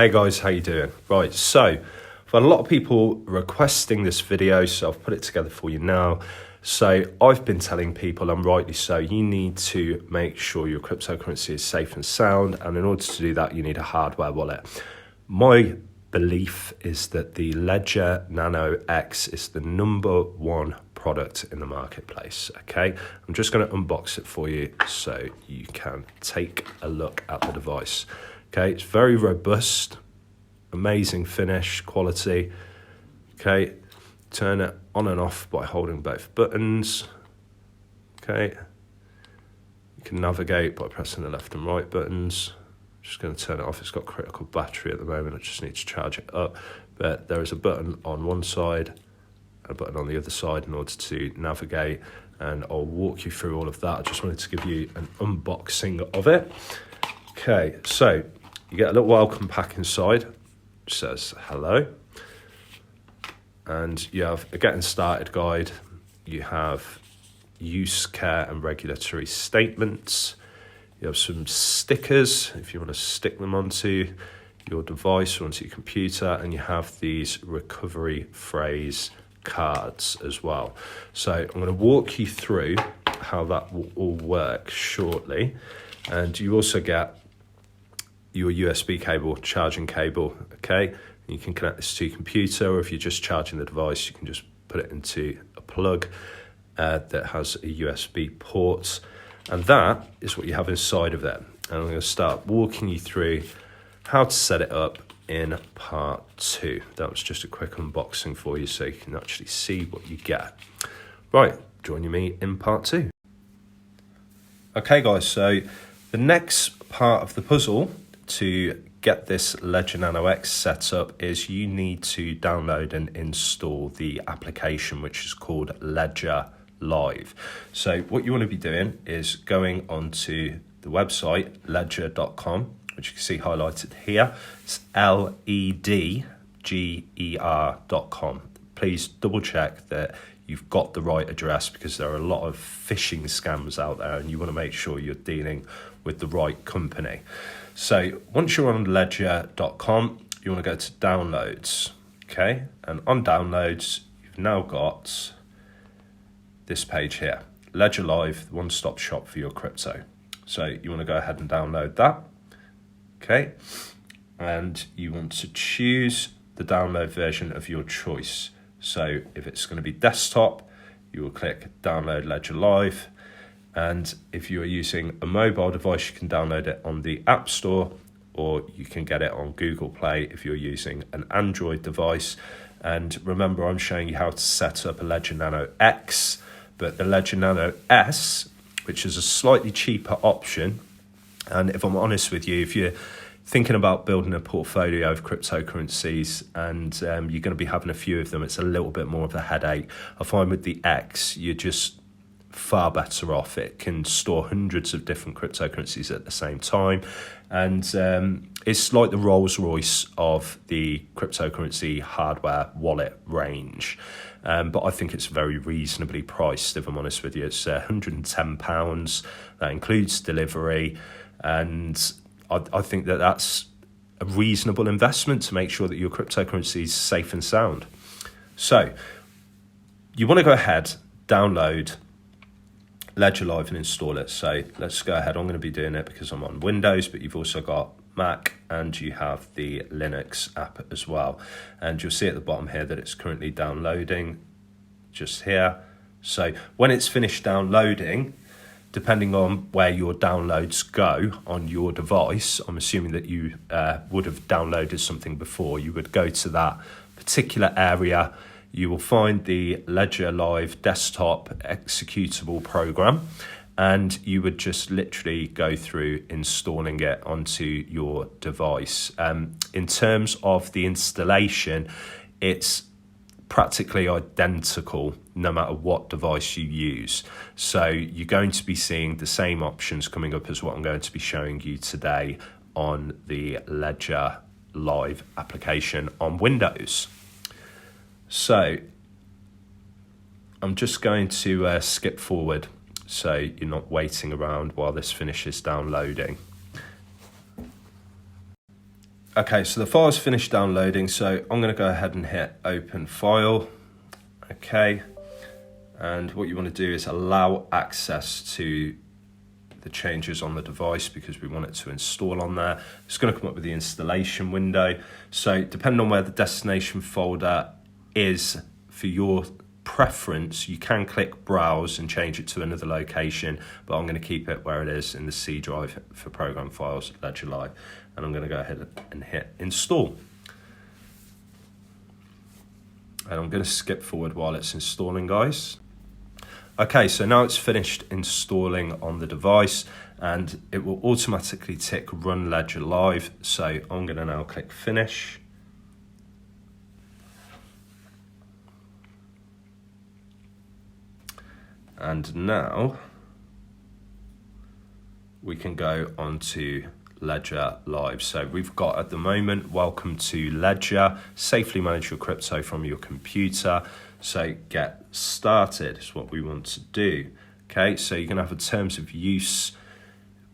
Hey guys, how you doing? Right, so I've had a lot of people requesting this video, so I've put it together for you now. So I've been telling people, and rightly so, you need to make sure your cryptocurrency is safe and sound, and in order to do that, you need a hardware wallet. My belief is that the Ledger Nano X is the #1 product in the marketplace, okay? I'm just going to unbox it for you so you can take a look at the device. Okay, it's very robust, amazing finish, quality. Okay, turn it on and off by holding both buttons. Okay, you can navigate by pressing the left and right buttons. I'm just going to turn it off. It's got critical battery at the moment. I just need to charge it up. But there is a button on one side and a button on the other side in order to navigate. And I'll walk you through all of that. I just wanted to give you an unboxing of it. Okay, so you get a little welcome pack inside, which says hello. And you have a getting started guide. You have use, care and regulatory statements. You have some stickers if you want to stick them onto your device or onto your computer. And you have these recovery phrase cards as well. So I'm going to walk you through how that will all work shortly. And you also get your USB cable, charging cable, okay? You can connect this to your computer, or if you're just charging the device, you can just put it into a plug that has a USB port. And that is what you have inside of it. And I'm going to start walking you through how to set it up in part 2. That was just a quick unboxing for you so you can actually see what you get. Right, joining me in part 2. Okay guys, so the next part of the puzzle to get this Ledger Nano X set up is you need to download and install the application, which is called Ledger Live. So what you want to be doing is going onto the website ledger.com, which you can see highlighted here. It's ledger.com. Please double check that you've got the right address, because there are a lot of phishing scams out there and you want to make sure you're dealing with the right company. So once you're on ledger.com, you want to go to downloads, okay? And on downloads, you've now got this page here, Ledger Live, one-stop shop for your crypto. So you want to go ahead and download that, okay? And you want to choose the download version of your choice. So if it's going to be desktop, you will click download Ledger Live. And if you are using a mobile device, you can download it on the App Store, or you can get it on Google Play if you're using an Android device. And remember, I'm showing you how to set up a Ledger Nano X, but the Ledger Nano S, which is a slightly cheaper option. And if I'm honest with you, if you're thinking about building a portfolio of cryptocurrencies and you're going to be having a few of them, it's a little bit more of a headache. I find with the X, you're just far better off. It can store hundreds of different cryptocurrencies at the same time, and it's like the Rolls Royce of the cryptocurrency hardware wallet range. But I think it's very reasonably priced, if I'm honest with you. It's £110. That includes delivery, and I think that that's a reasonable investment to make sure that your cryptocurrency is safe and sound. So you want to go ahead, download Ledger Live and install it. So let's go ahead. I'm going to be doing it because I'm on Windows, but you've also got Mac and you have the Linux app as well. And you'll see at the bottom here that it's currently downloading just here. So when it's finished downloading, depending on where your downloads go on your device, I'm assuming that you would have downloaded something before. You would go to that particular area. You will find the Ledger Live desktop executable program, and you would just literally go through installing it onto your device. In terms of the installation, it's practically identical no matter what device you use. So you're going to be seeing the same options coming up as what I'm going to be showing you today on the Ledger Live application on Windows. So I'm just going to skip forward so you're not waiting around while this finishes downloading. Okay, so the file's finished downloading, so I'm going to go ahead and hit open file. Okay, and what you want to do is allow access to the changes on the device because we want it to install on there. It's going to come up with the installation window. So depending on where the destination folder is for your preference, you can click browse and change it to another location, but I'm going to keep it where it is in the C drive for program files, Ledger Live, and I'm going to go ahead and hit install. And I'm going to skip forward while it's installing, guys. Okay, so now it's finished installing on the device and it will automatically tick Run Ledger Live. So I'm going to now click Finish. And now we can go on to Ledger Live. So we've got at the moment, welcome to Ledger, safely manage your crypto from your computer. So get started is what we want to do. Okay, so you're gonna have a terms of use,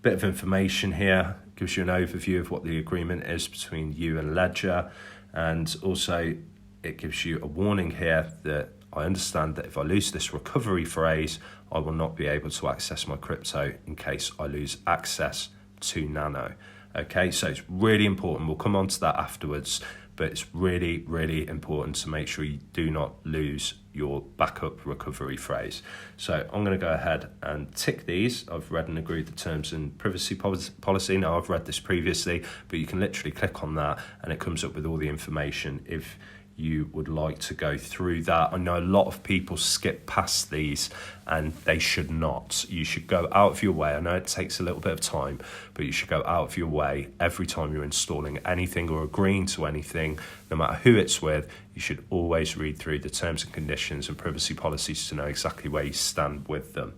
bit of information here, gives you an overview of what the agreement is between you and Ledger. And also it gives you a warning here that I understand that if I lose this recovery phrase, I will not be able to access my crypto in case I lose access to Nano. Okay, so it's really important. We'll come on to that afterwards, but it's really, really important to make sure you do not lose your backup recovery phrase. So I'm going to go ahead and tick these. I've read and agreed the terms and privacy policy. Now I've read this previously, but you can literally click on that and it comes up with all the information if you would like to go through that. I know a lot of people skip past these and they should not. You should go out of your way. I know it takes a little bit of time, but you should go out of your way every time you're installing anything or agreeing to anything, no matter who it's with. You should always read through the terms and conditions and privacy policies to know exactly where you stand with them.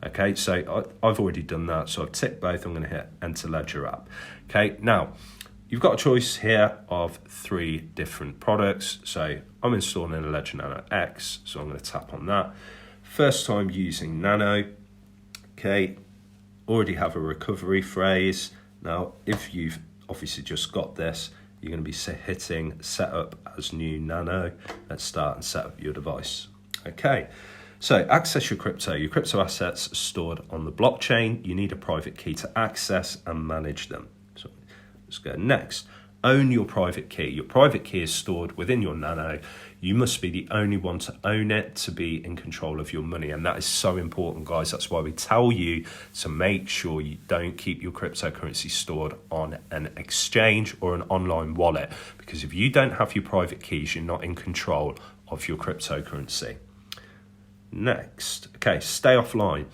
Okay, so I've already done that, so I've ticked both. I'm going to hit Enter Ledger App. Okay, now you've got a choice here of 3 different products. So I'm installing a Ledger Nano X, so I'm going to tap on that. First time using Nano. Okay, already have a recovery phrase. Now, if you've obviously just got this, you're going to be hitting Set Up as New Nano. Let's start and set up your device. Okay, so access your crypto. Your crypto assets are stored on the blockchain. You need a private key to access and manage them. So let's go next. Own your private key. Your private key is stored within your Nano. You must be the only one to own it to be in control of your money. And that is so important, guys. That's why we tell you to make sure you don't keep your cryptocurrency stored on an exchange or an online wallet. Because if you don't have your private keys, you're not in control of your cryptocurrency. Next, okay, stay offline.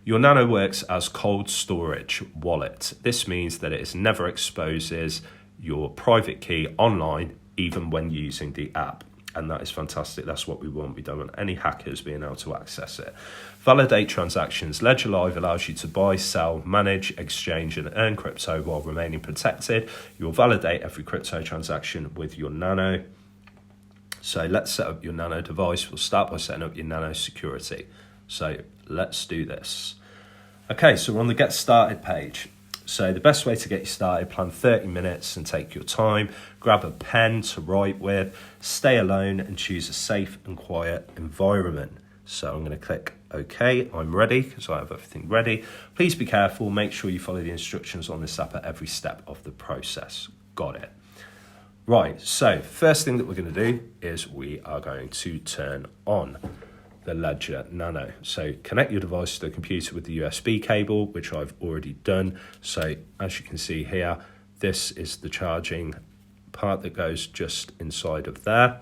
Your Nano works as cold storage wallet. This means that it never exposes your private key online, even when using the app. And that is fantastic. That's what we want. We don't want any hackers being able to access it. Validate transactions. Ledger Live allows you to buy, sell, manage, exchange, and earn crypto while remaining protected. You'll validate every crypto transaction with your Nano. So let's set up your Nano device. We'll start by setting up your Nano security. So let's do this. Okay, so we're on the Get Started page. So the best way to get you started, plan 30 minutes and take your time. Grab a pen to write with. Stay alone and choose a safe and quiet environment. So I'm going to click OK. I'm ready because I have everything ready. Please be careful. Make sure you follow the instructions on this app at every step of the process. Got it. Right, so first thing that we're going to do is we are going to turn on the Ledger Nano. So connect your device to the computer with the USB cable, which I've already done. So as you can see here, this is the charging part that goes just inside of there.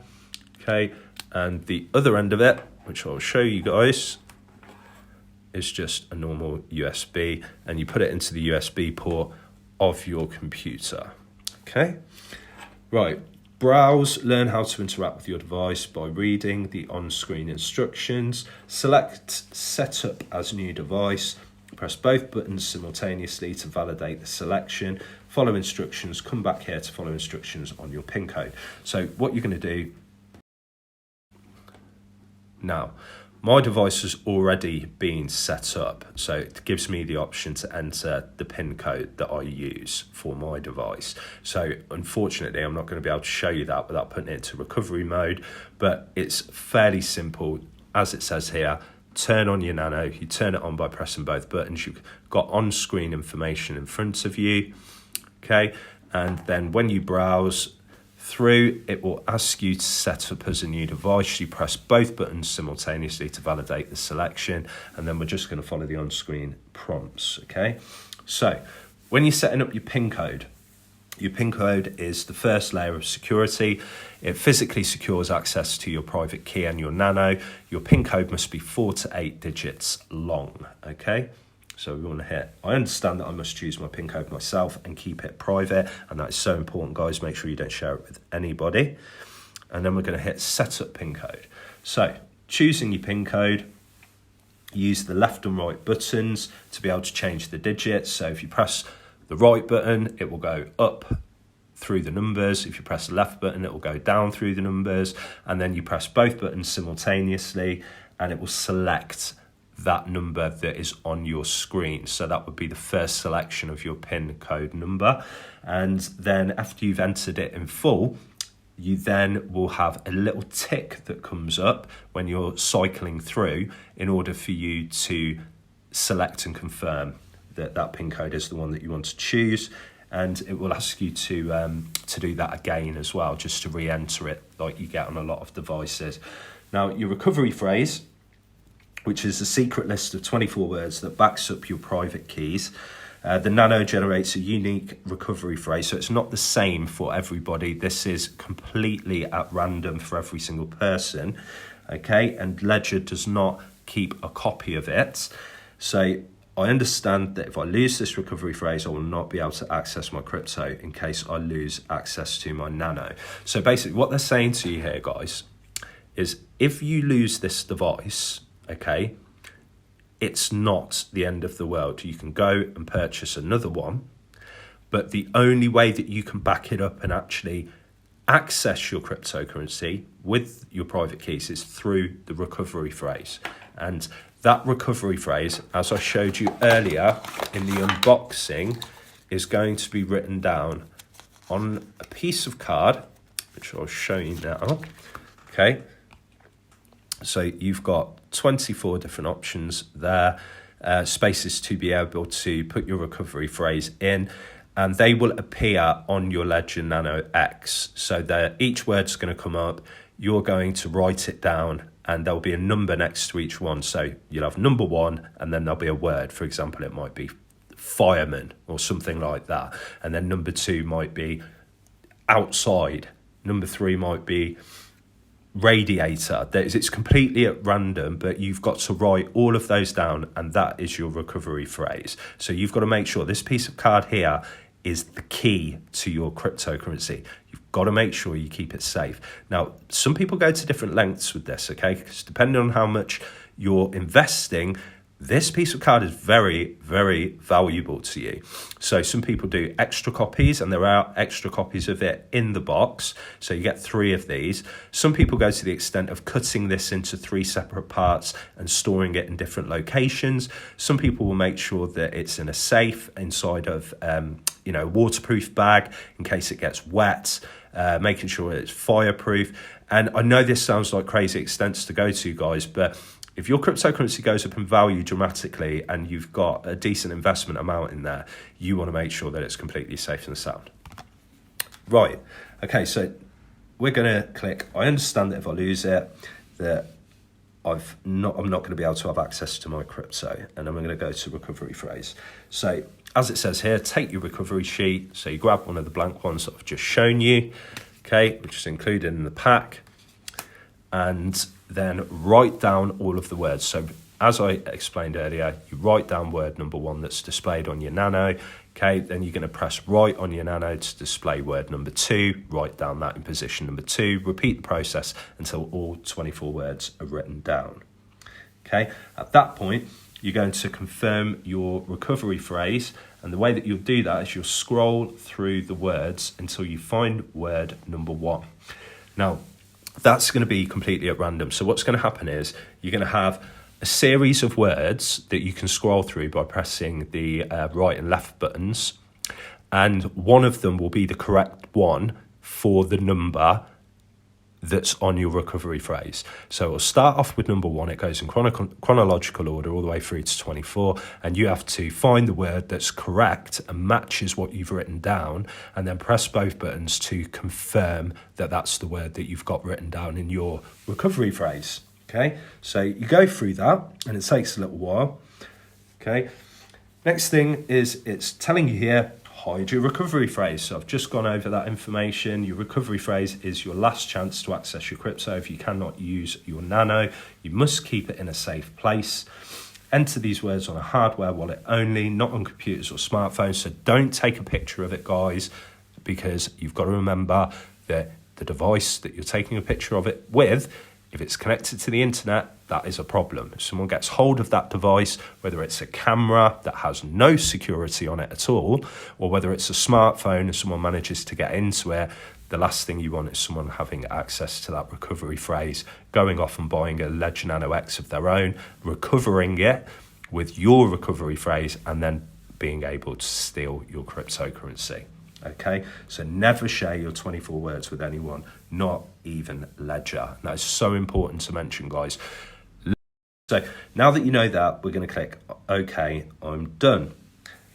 Okay, and the other end of it, which I'll show you guys, is just a normal USB, and you put it into the USB port of your computer. Okay, right. Browse, learn how to interact with your device by reading the on-screen instructions. Select Setup as New Device. Press both buttons simultaneously to validate the selection. Follow instructions. Come back here to follow instructions on your PIN code. So what you're going to do now, My device has already been set up, so it gives me the option to enter the PIN code that I use for my device. So unfortunately, I'm not going to be able to show you that without putting it into recovery mode, but it's fairly simple. As it says here, turn on your Nano. You turn it on by pressing both buttons. You've got on-screen information in front of you, okay? And then when you browse through, it will ask you to set up as a new device. You press both buttons simultaneously to validate the selection, and then we're just going to follow the on-screen prompts, okay? So when you're setting up your PIN code is the first layer of security. It physically secures access to your private key and your Nano. Your PIN code must be 4 to 8 digits long, okay? So we want to hit, I understand that I must choose my PIN code myself and keep it private, and that is so important, guys. Make sure you don't share it with anybody. And then we're going to hit set up PIN code. So choosing your PIN code, use the left and right buttons to be able to change the digits. So if you press the right button, it will go up through the numbers. If you press the left button, it will go down through the numbers. And then you press both buttons simultaneously and it will select that number that is on your screen. So that would be the first selection of your PIN code number. And then after you've entered it in full, you then will have a little tick that comes up when you're cycling through in order for you to select and confirm that that PIN code is the one that you want to choose. And it will ask you to do that again as well, just to re-enter it like you get on a lot of devices. Now, your recovery phrase, which is a secret list of 24 words that backs up your private keys. The Nano generates a unique recovery phrase, so it's not the same for everybody. This is completely at random for every single person, okay? And Ledger does not keep a copy of it. So I understand that if I lose this recovery phrase, I will not be able to access my crypto in case I lose access to my Nano. So basically what they're saying to you here, guys, is if you lose this device, okay, it's not the end of the world. You can go and purchase another one, but the only way that you can back it up and actually access your cryptocurrency with your private keys is through the recovery phrase. And that recovery phrase, as I showed you earlier in the unboxing, is going to be written down on a piece of card, which I'll show you now, okay? So you've got 24 different options there, spaces to be able to put your recovery phrase in, and they will appear on your Ledger Nano X. So each word's going to come up, you're going to write it down, and there'll be a number next to each one. So you'll have number 1, and then there'll be a word. For example, it might be fireman or something like that. And then number 2 might be outside. Number 3 might be radiator. It's completely at random, but you've got to write all of those down, and that is your recovery phrase. So you've got to make sure this piece of card here is the key to your cryptocurrency. You've got to make sure you keep it safe. Now, some people go to different lengths with this, okay? Because depending on how much you're investing, this piece of card is very, very valuable to you. So some people do extra copies, and there are extra copies of it in the box. So you get 3 of these. Some people go to the extent of cutting this into 3 separate parts and storing it in different locations. Some people will make sure that it's in a safe inside of, a waterproof bag in case it gets wet, making sure it's fireproof. And I know this sounds like crazy extents to go to, guys, but if your cryptocurrency goes up in value dramatically and you've got a decent investment amount in there, you want to make sure that it's completely safe and sound. Right, okay, so we're going to click, I understand that if I lose it, that I'm not going to be able to have access to my crypto, and then we're going to go to recovery phrase. So as it says here, take your recovery sheet. So you grab one of the blank ones that I've just shown you, okay, which is included in the pack, and then write down all of the words. So as I explained earlier, you write down word number 1 that's displayed on your Nano, okay? Then you're going to press right on your Nano to display word number 2, write down that in position number 2, repeat the process until all 24 words are written down, okay? At that point, you're going to confirm your recovery phrase, and the way that you'll do that is you'll scroll through the words until you find word number 1. Now, that's going to be completely at random. So what's going to happen is you're going to have a series of words that you can scroll through by pressing the right and left buttons, and one of them will be the correct one for the number that's on your recovery phrase. So it'll start off with number 1, it goes in chronological order all the way through to 24, and you have to find the word that's correct and matches what you've written down, and then press both buttons to confirm that that's the word that you've got written down in your recovery phrase. Okay, so you go through that and it takes a little while. Okay, next thing is it's telling you here, hide your recovery phrase. So I've just gone over that information. Your recovery phrase is your last chance to access your crypto. If you cannot use your Nano, you must keep it in a safe place. Enter these words on a hardware wallet only, not on computers or smartphones. So don't take a picture of it, guys, because you've got to remember that the device that you're taking a picture of it with, if it's connected to the internet, that is a problem. If someone gets hold of that device, whether it's a camera that has no security on it at all, or whether it's a smartphone and someone manages to get into it, the last thing you want is someone having access to that recovery phrase, going off and buying a Ledger Nano X of their own, recovering it with your recovery phrase, and then being able to steal your cryptocurrency. Okay, so never share your 24 words with anyone, not even Ledger. That is so important to mention, guys. So now that you know that, we're going to click OK, I'm done.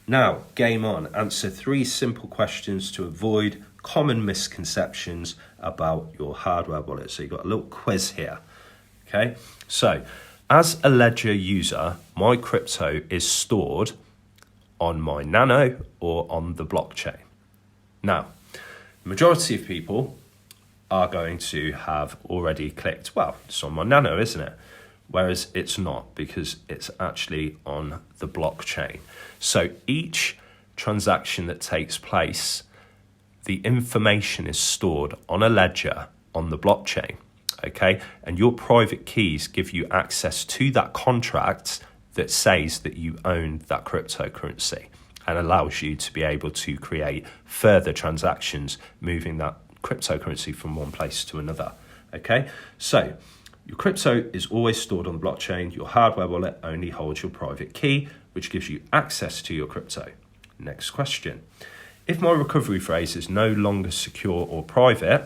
Now, game on. Answer 3 simple questions to avoid common misconceptions about your hardware wallet. So you've got a little quiz here. Okay, so as a Ledger user, my crypto is stored on my Nano or on the blockchain. Now, the majority of people are going to have already clicked, well, it's on my Nano, isn't it? Whereas it's not, because it's actually on the blockchain. So each transaction that takes place, the information is stored on a ledger on the blockchain, okay? And your private keys give you access to that contract that says that you own that cryptocurrency, and allows you to be able to create further transactions, moving that cryptocurrency from one place to another. Okay, so your crypto is always stored on the blockchain. Your hardware wallet only holds your private key, which gives you access to your crypto. Next question. If my recovery phrase is no longer secure or private,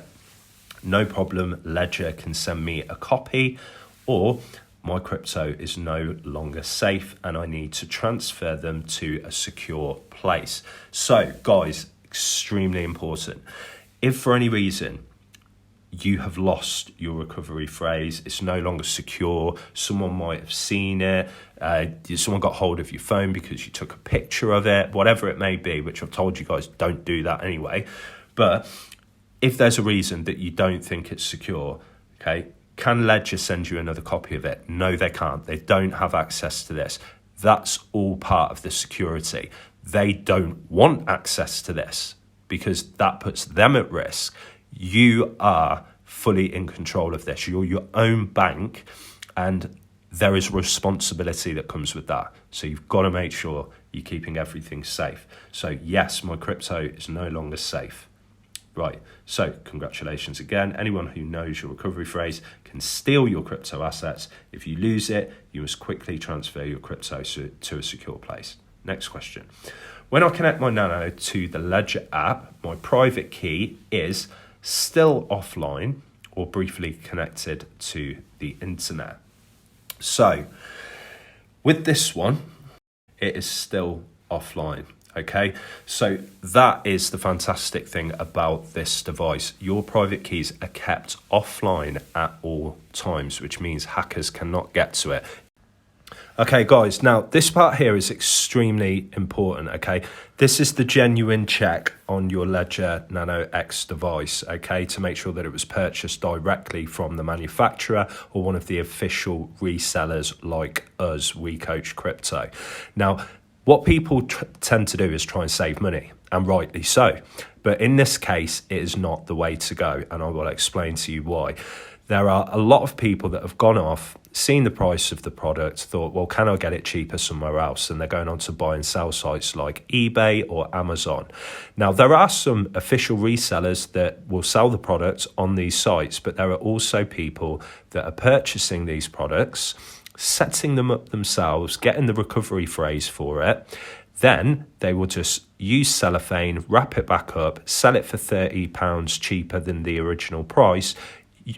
no problem, Ledger can send me a copy, or my crypto is no longer safe and I need to transfer them to a secure place. So, guys, extremely important. If for any reason you have lost your recovery phrase, it's no longer secure, someone might have seen it, someone got hold of your phone because you took a picture of it, whatever it may be, which I've told you guys don't do that anyway. But if there's a reason that you don't think it's secure, okay, can Ledger send you another copy of it? No, they can't. They don't have access to this. That's all part of the security. They don't want access to this because that puts them at risk. You are fully in control of this. You're your own bank, and there is responsibility that comes with that. So you've got to make sure you're keeping everything safe. So yes, my crypto is no longer safe. Right, so congratulations again. Anyone who knows your recovery phrase can steal your crypto assets. If you lose it, you must quickly transfer your crypto to a secure place. Next question. When I connect my Nano to the Ledger app, my private key is still offline or briefly connected to the internet. So with this one, it is still offline. Okay, so that is the fantastic thing about this device. Your private keys are kept offline at all times, which means hackers cannot get to it. Okay, guys, now this part here is extremely important, okay? This is the genuine check on your Ledger Nano X device, okay, to make sure that it was purchased directly from the manufacturer or one of the official resellers like us, WeCoach Crypto. Now, what people tend to do is try and save money, and rightly so. But in this case, it is not the way to go, and I will explain to you why. there are a lot of people that have gone off, seen the price of the product, thought, well, can I get it cheaper somewhere else? And they're going on to buy and sell sites like eBay or Amazon. Now, there are some official resellers that will sell the product on these sites, but there are also people that are purchasing these products, setting them up themselves, getting the recovery phrase for it. Then they will just use cellophane, wrap it back up, sell it for £30 cheaper than the original price.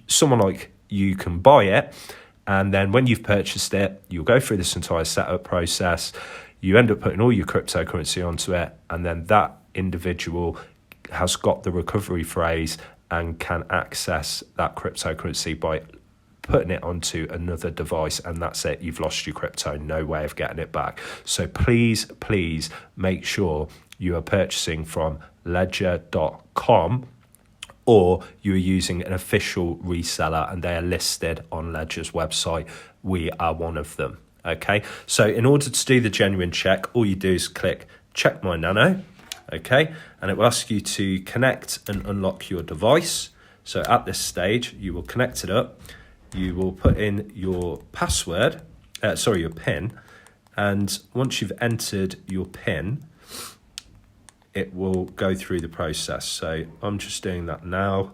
Someone like you can buy it, and then when you've purchased it, you'll go through this entire setup process. You end up putting all your cryptocurrency onto it, and then that individual has got the recovery phrase and can access that cryptocurrency by putting it onto another device, and that's it. You've lost your crypto, no way of getting it back. So please make sure you are purchasing from ledger.com, or you're using an official reseller and they are listed on Ledger's website. We are one of them. Okay, so in order to do the genuine check, all you do is click check my Nano, okay, and it will ask you to connect and unlock your device. So at this stage, you will connect it up. You will put in your password, your PIN, and once you've entered your PIN, it will go through the process. So I'm just doing that now.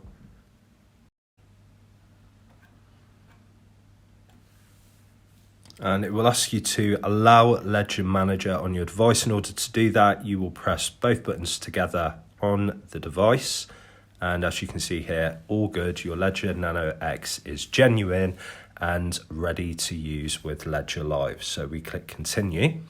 And it will ask you to allow Ledger Manager on your device. In order to do that, you will press both buttons together on the device. And as you can see here, all good. Your Ledger Nano X is genuine and ready to use with Ledger Live. So we click continue.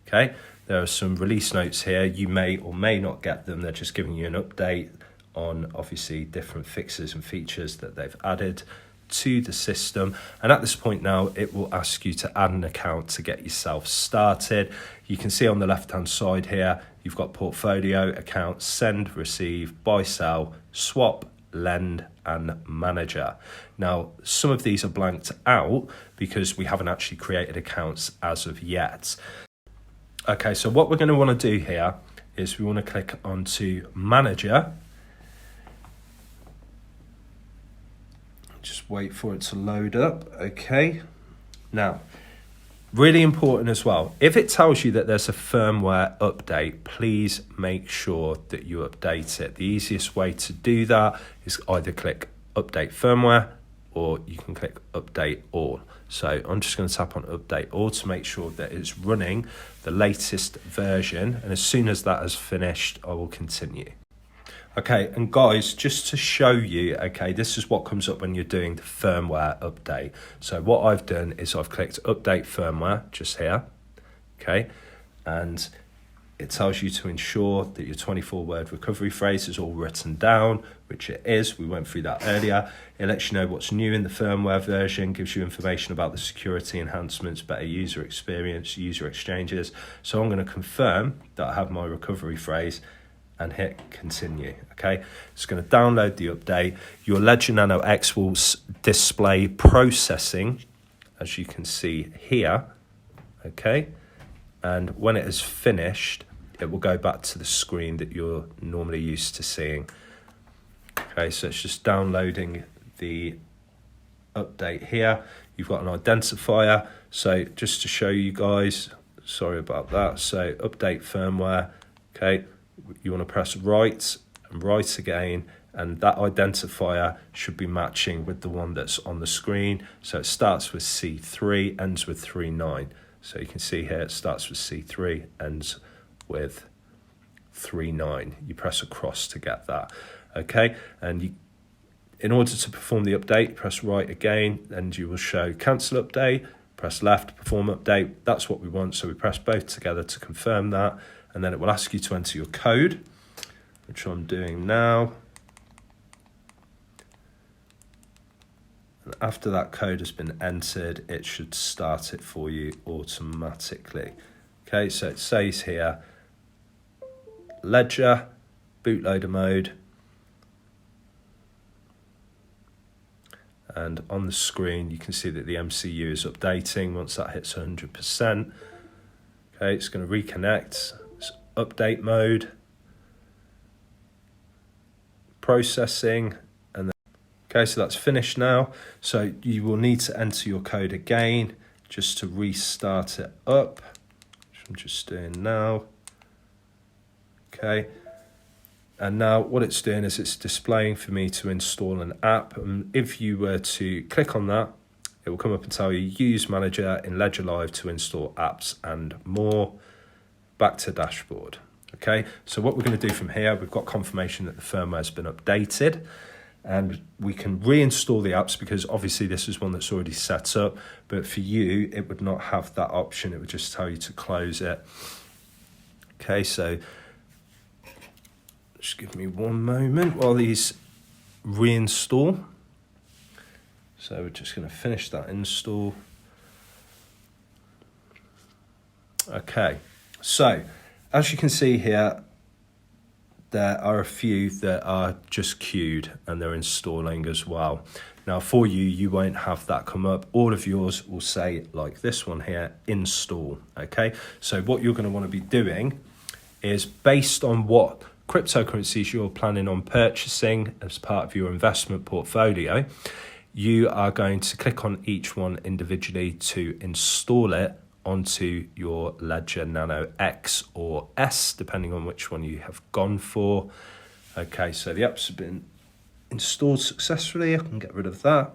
Okay, there are some release notes here. You may or may not get them. They're just giving you an update on obviously different fixes and features that they've added to the system. And at this point now, it will ask you to add an account to get yourself started. You can see on the left hand side here, you've got portfolio, account, send, receive, buy, sell, swap, lend, and manager. Now, some of these are blanked out because we haven't actually created accounts as of yet. Okay, so what we're going to want to do here is we want to click onto manager. Just wait for it to load up. Okay, now really important as well, if it tells you that there's a firmware update, please make sure that you update it. The easiest way to do that is either click update firmware, or you can click update all. So I'm just going to tap on update all to make sure that it's running the latest version, and as soon as that has finished, I will continue. Okay, and guys, just to show you, okay, this is what comes up when you're doing the firmware update. So what I've done is I've clicked update firmware just here, okay, and it tells you to ensure that your 24-word recovery phrase is all written down, which it is. We went through that earlier. It lets you know what's new in the firmware version, gives you information about the security enhancements, better user experience, user exchanges. So I'm going to confirm that I have my recovery phrase and hit continue. Okay, it's going to download the update. Your Ledger Nano X will display processing, as you can see here. Okay, and when it is finished, it will go back to the screen that you're normally used to seeing. Okay, so it's just downloading the update here. You've got an identifier. So just to show you guys, sorry about that. So update firmware. Okay, you want to press right and right again, and that identifier should be matching with the one that's on the screen. So it starts with C3, ends with 39. So you can see here it starts with C3, ends with 39. You press across to get that. Okay, and in order to perform the update, press right again, and you will show cancel update. Press left, perform update. That's what we want. So we press both together to confirm that. And then it will ask you to enter your code, which I'm doing now. And after that code has been entered, it should start it for you automatically. Okay, so it says here, Ledger, bootloader mode. And on the screen, you can see that the MCU is updating. Once that hits 100%, okay, it's going to reconnect. Update mode, processing, and then Okay, so that's finished now. So you will need to enter your code again just to restart it up, which I'm just doing now. Okay, and now what it's doing is it's displaying for me to install an app. And if you were to click on that, it will come up and tell you use Manager in Ledger Live to install apps and more. Back to dashboard. Okay, so what we're going to do from here, we've got confirmation that the firmware has been updated, and we can reinstall the apps because obviously this is one that's already set up, but for you it would not have that option. It would just tell you to close it. Okay, so just give me one moment while these reinstall. So we're just going to finish that install. Okay, so as you can see here, there are a few that are just queued and they're installing as well. Now for you, you won't have that come up. All of yours will say, like this one here, install. Okay, so what you're going to want to be doing is, based on what cryptocurrencies you're planning on purchasing as part of your investment portfolio, you are going to click on each one individually to install it onto your Ledger Nano X or S, depending on which one you have gone for. Okay, so the apps have been installed successfully. I can get rid of that.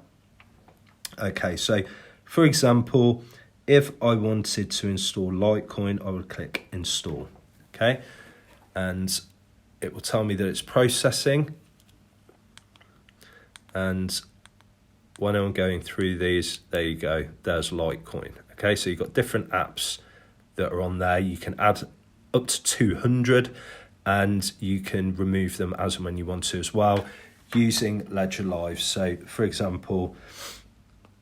Okay, so for example, if I wanted to install Litecoin, I would click install. Okay, and it will tell me that it's processing. And when I'm going through these, there you go, there's Litecoin. Okay, so you've got different apps that are on there. You can add up to 200 and you can remove them as and when you want to as well using Ledger Live. So for example,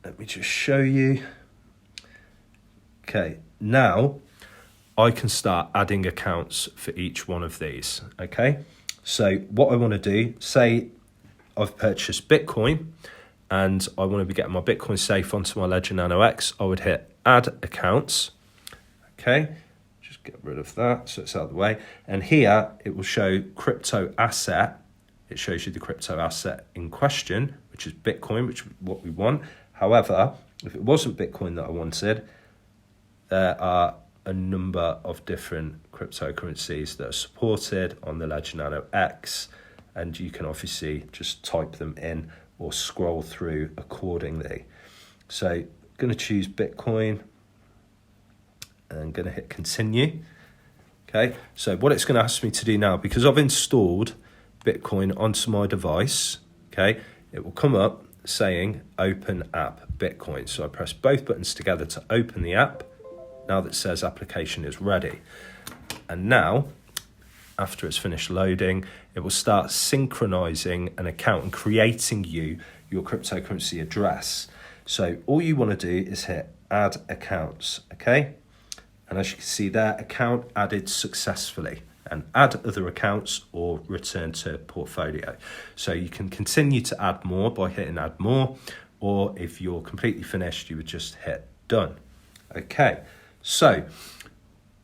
let me just show you. Okay, now I can start adding accounts for each one of these. Okay, so what I want to do, say I've purchased Bitcoin and I want to be getting my Bitcoin safe onto my Ledger Nano X, I would hit add accounts. Okay, just get rid of that so it's out of the way. And here it will show crypto asset. It shows you the crypto asset in question, which is Bitcoin, which is what we want. However, if it wasn't Bitcoin that I wanted, there are a number of different cryptocurrencies that are supported on the Ledger Nano X, and you can obviously just type them in or scroll through accordingly. So I'm going to choose Bitcoin and I'm going to hit continue. Okay, so what it's going to ask me to do now, because I've installed Bitcoin onto my device, okay, it will come up saying open app Bitcoin. So I press both buttons together to open the app. Now that says application is ready. And now, after it's finished loading, it will start synchronizing an account and creating you your cryptocurrency address. So all you want to do is hit add accounts, okay? And as you can see there, account added successfully, and add other accounts or return to portfolio. So you can continue to add more by hitting add more, or if you're completely finished, you would just hit done. Okay, so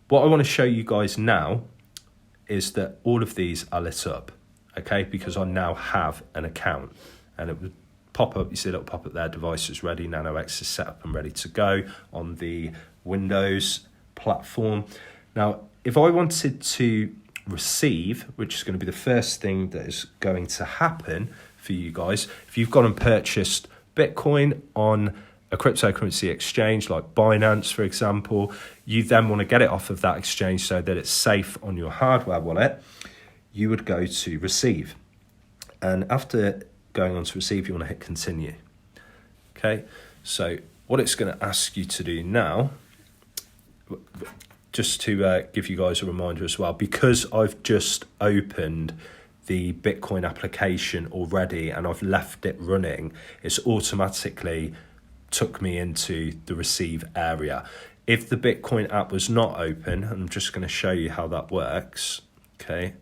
what I want to show you guys now is that all of these are lit up, okay? Because I now have an account, and it would pop up, you see a little pop up there, device is ready, Nano X is set up and ready to go on the Windows platform. Now, if I wanted to receive, which is going to be the first thing that is going to happen for you guys, if you've gone and purchased Bitcoin on a cryptocurrency exchange like Binance, for example, you then want to get it off of that exchange so that it's safe on your hardware wallet, you would go to receive. And after going on to receive, you want to hit continue. Okay, so what it's going to ask you to do now, just to give you guys a reminder as well, because I've just opened the Bitcoin application already and I've left it running, it's automatically took me into the receive area. If the Bitcoin app was not open, I'm just going to show you how that works. Okay,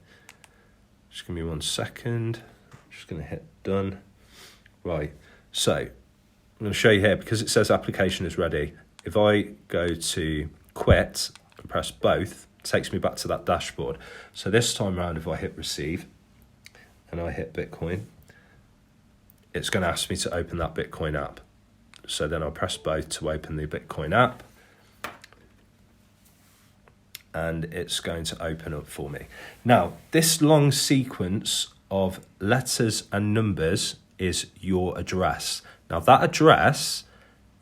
just give me 1 second. I'm just going to hit done. Right, so I'm going to show you here, because it says application is ready. If I go to quit and press both, it takes me back to that dashboard. So this time around, if I hit receive and I hit Bitcoin, it's going to ask me to open that Bitcoin app. So then I'll press both to open the Bitcoin app. And it's going to open up for me. Now, this long sequence of letters and numbers is your address. Now, that address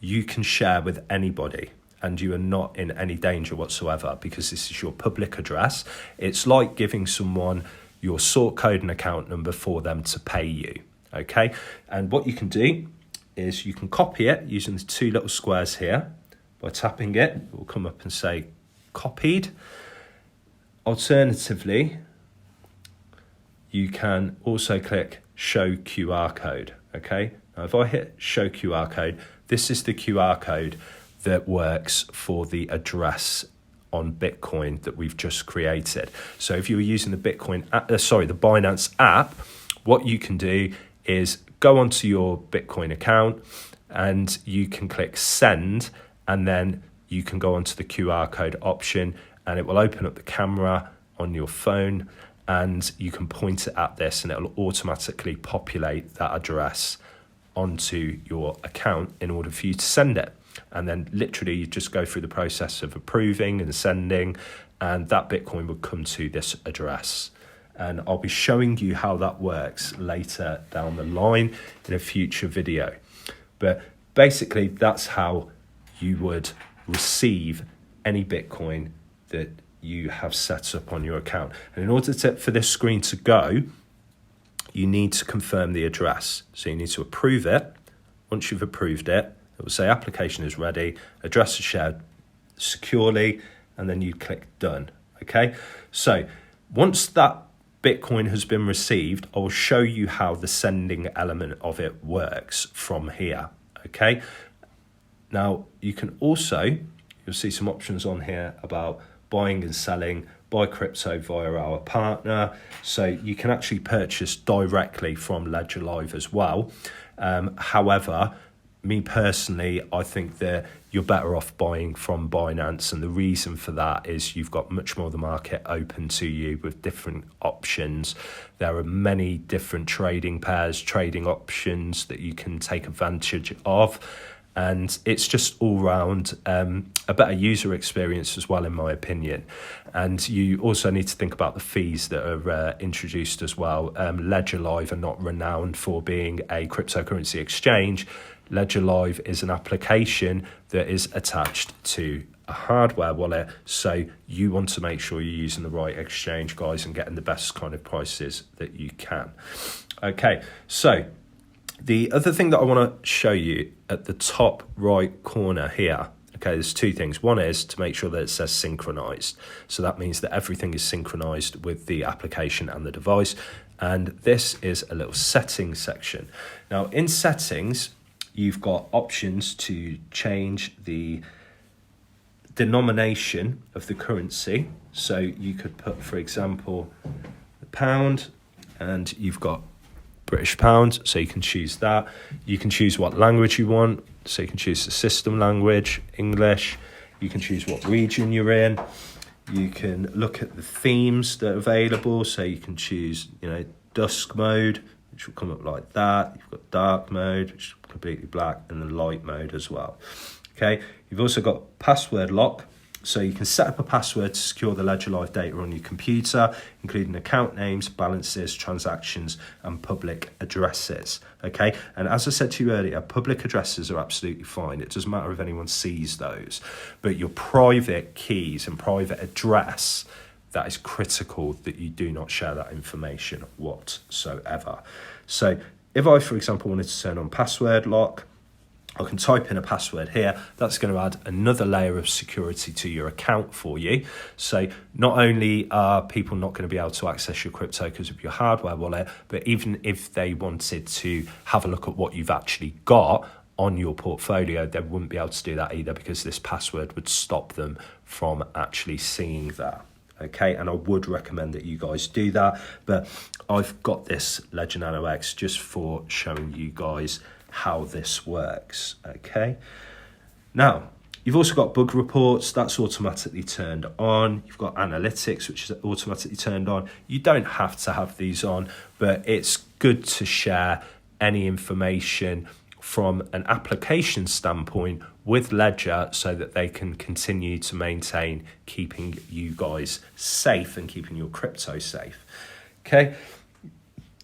you can share with anybody, and you are not in any danger whatsoever because this is your public address. It's like giving someone your sort code and account number for them to pay you, okay? And what you can do is you can copy it using the two little squares here. By tapping it, it will come up and say copied. Alternatively, you can also click show QR code, okay? Now, if I hit show QR code, this is the QR code that works for the address on Bitcoin that we've just created. So if you were using the the Binance app, what you can do is go onto your Bitcoin account and you can click send, and then you can go onto the QR code option and it will open up the camera on your phone and you can point it at this and it will automatically populate that address onto your account in order for you to send it. And then literally you just go through the process of approving and sending, and that Bitcoin would come to this address. And I'll be showing you how that works later down the line in a future video. But basically that's how you would receive any Bitcoin that you have set up on your account. And in order for this screen to go, you need to confirm the address. So you need to approve it. Once you've approved it, it will say application is ready, address is shared securely, and then you click done, okay? So once that Bitcoin has been received, I will show you how the sending element of it works from here, okay? Now, you can also, you'll see some options on here about buying and selling, buy crypto via our partner. So you can actually purchase directly from Ledger Live as well. However, me personally, I think that you're better off buying from Binance, and the reason for that is you've got much more of the market open to you with different options. There are many different trading pairs, trading options that you can take advantage of, and it's just all round a better user experience as well, in my opinion. And you also need to think about the fees that are introduced as well. Ledger Live are not renowned for being a cryptocurrency exchange. Ledger Live is an application that is attached to a hardware wallet, so you want to make sure you're using the right exchange, guys, and getting the best kind of prices that you can. Okay, so the other thing that I want to show you at the top right corner here, okay, there's two things. One is to make sure that it says synchronized. So that means that everything is synchronized with the application and the device. And this is a little settings section. Now in settings, you've got options to change the denomination of the currency. So you could put, for example, the pound, and you've got British pound, so you can choose that. You can choose what language you want, so you can choose the system language, English. You can choose what region you're in. You can look at the themes that are available, so you can choose, dusk mode, which will come up like that. You've got dark mode, which is completely black, and then light mode as well. Okay, you've also got password lock, so you can set up a password to secure the Ledger Live data on your computer, including account names, balances, transactions, and public addresses. Okay, and as I said to you earlier, public addresses are absolutely fine. It doesn't matter if anyone sees those, but your private keys and private address, that is critical that you do not share that information whatsoever. So if I, for example, wanted to turn on password lock, I can type in a password here. That's going to add another layer of security to your account for you. So not only are people not going to be able to access your crypto because of your hardware wallet, but even if they wanted to have a look at what you've actually got on your portfolio, they wouldn't be able to do that either, because this password would stop them from actually seeing that. Okay, and I would recommend that you guys do that. But I've got this Ledger Nano X just for showing you guys how this works. Okay, now you've also got bug reports, that's automatically turned on. You've got analytics, which is automatically turned on. You don't have to have these on, but it's good to share any information from an application standpoint with Ledger so that they can continue to maintain keeping you guys safe and keeping your crypto safe. Okay.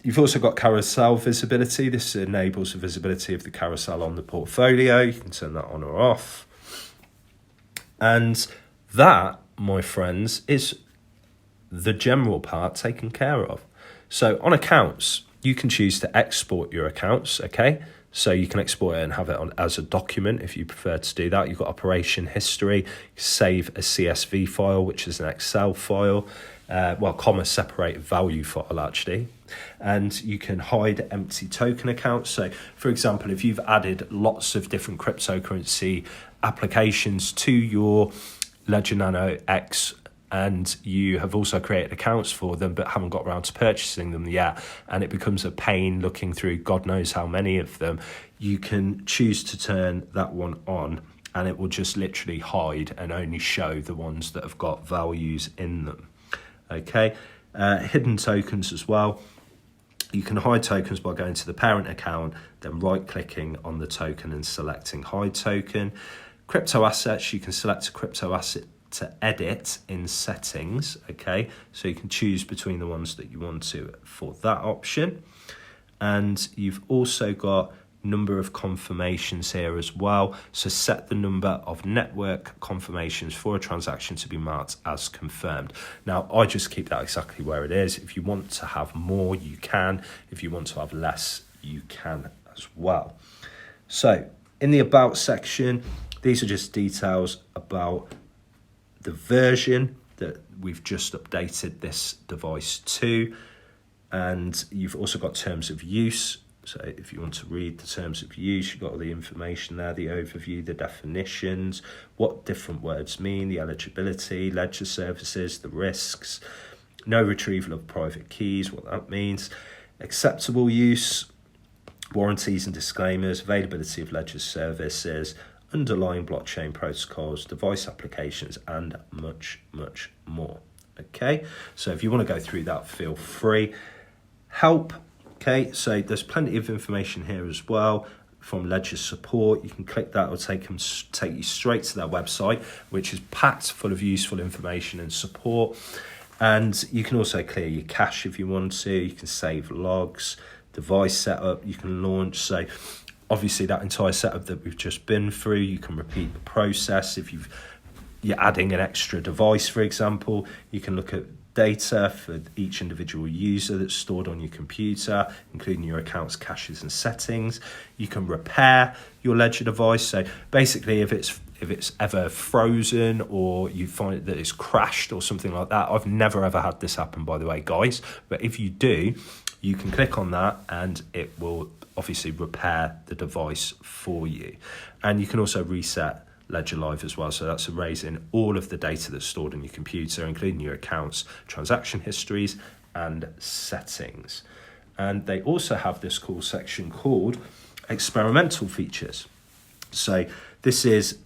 You've also got Carousel Visibility. This enables the visibility of the carousel on the portfolio. You can turn that on or off. And that, my friends, is the general part taken care of. So on accounts, you can choose to export your accounts, okay? So you can export it and have it on as a document if you prefer to do that. You've got operation history, save a CSV file, which is an Excel file, comma separated value file actually. And you can hide empty token accounts. So for example, if you've added lots of different cryptocurrency applications to your Ledger Nano X, and you have also created accounts for them but haven't got around to purchasing them yet, and it becomes a pain looking through God knows how many of them, you can choose to turn that one on and it will just literally hide and only show the ones that have got values in them. Okay, hidden tokens as well. You can hide tokens by going to the parent account, then right-clicking on the token and selecting hide token. Crypto assets, you can select a crypto asset to edit in settings, okay? So you can choose between the ones that you want to for that option. And you've also got number of confirmations here as well. So set the number of network confirmations for a transaction to be marked as confirmed. Now, I just keep that exactly where it is. If you want to have more, you can. If you want to have less, you can as well. So in the about section, these are just details about the version that we've just updated this device to. And you've also got terms of use. So if you want to read the terms of use, you've got all the information there, the overview, the definitions, what different words mean, the eligibility, ledger services, the risks, no retrieval of private keys, what that means, acceptable use, warranties and disclaimers, availability of ledger services, underlying blockchain protocols, device applications, and much, much more. Okay, so if you want to go through that, feel free. Help. Okay, so there's plenty of information here as well from Ledger support. You can click that, it'll take you straight to their website, which is packed full of useful information and support. And you can also clear your cache if you want to. You can save logs, device setup, you can launch. So obviously that entire setup that we've just been through, you can repeat the process. If you're adding an extra device, for example, you can look at data for each individual user that's stored on your computer, including your accounts, caches and settings. You can repair your Ledger device. So basically if it's ever frozen or you find that it's crashed or something like that, I've never ever had this happen, by the way, guys, but if you do, you can click on that and it will obviously repair the device for you. And you can also reset Ledger Live as well. So that's erasing all of the data that's stored on your computer, including your accounts, transaction histories, and settings. And they also have this cool section called experimental features. So this is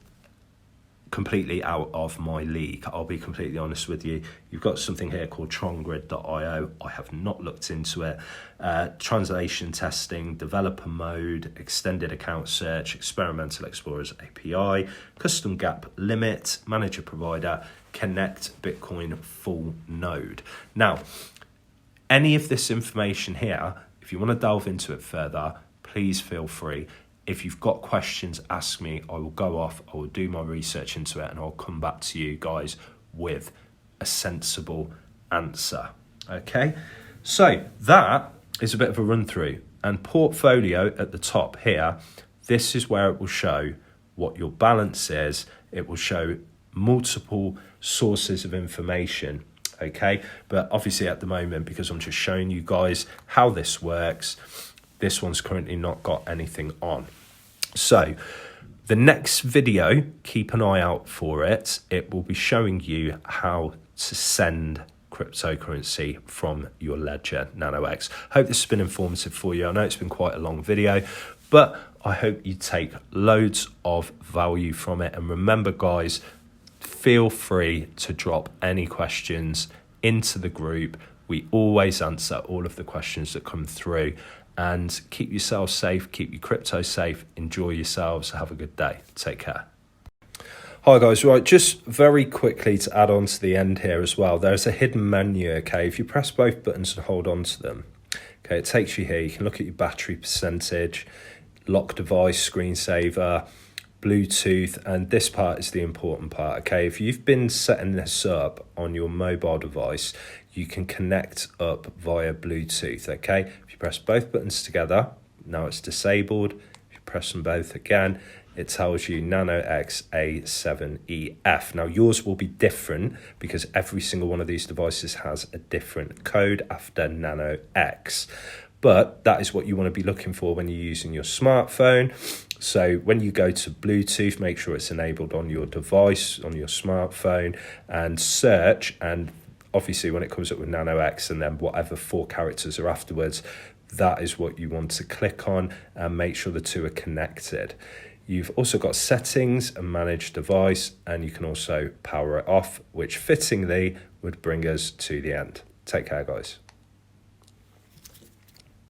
completely out of my league, I'll be completely honest with you. You've got something here called TronGrid.io. I have not looked into it. Translation testing, developer mode, extended account search, experimental explorers API, custom gap limit, manager provider, connect Bitcoin full node. Now, any of this information here, if you want to delve into it further, please feel free. If you've got questions, ask me. I will go off, I will do my research into it, and I'll come back to you guys with a sensible answer. Okay, so that is a bit of a run through. And portfolio at the top here, this is where it will show what your balance is. It will show multiple sources of information. Okay, but obviously at the moment, because I'm just showing you guys how this works, this one's currently not got anything on. So the next video, keep an eye out for it. It will be showing you how to send cryptocurrency from your Ledger Nano X. Hope this has been informative for you. I know it's been quite a long video, but I hope you take loads of value from it. And remember, guys, feel free to drop any questions into the group. We always answer all of the questions that come through. and keep yourselves safe, keep your crypto safe, enjoy yourselves, have a good day. Take care. Hi guys, right, just very quickly to add on to the end here as well, there's a hidden menu, okay? If you press both buttons and hold on to them, okay, it takes you here. You can look at your battery percentage, lock device, screensaver, Bluetooth, and this part is the important part, okay? If you've been setting this up on your mobile device, you can connect up via Bluetooth, okay? If you press both buttons together, now it's disabled. If you press them both again, it tells you Nano X A7EF. Now yours will be different because every single one of these devices has a different code after Nano X. But that is what you want to be looking for when you're using your smartphone. So when you go to Bluetooth, make sure it's enabled on your device, on your smartphone, and search. And obviously when it comes up with Nano X and then whatever 4 characters are afterwards, that is what you want to click on and make sure the two are connected. You've also got settings and manage device, and you can also power it off, which fittingly would bring us to the end. Take care, guys.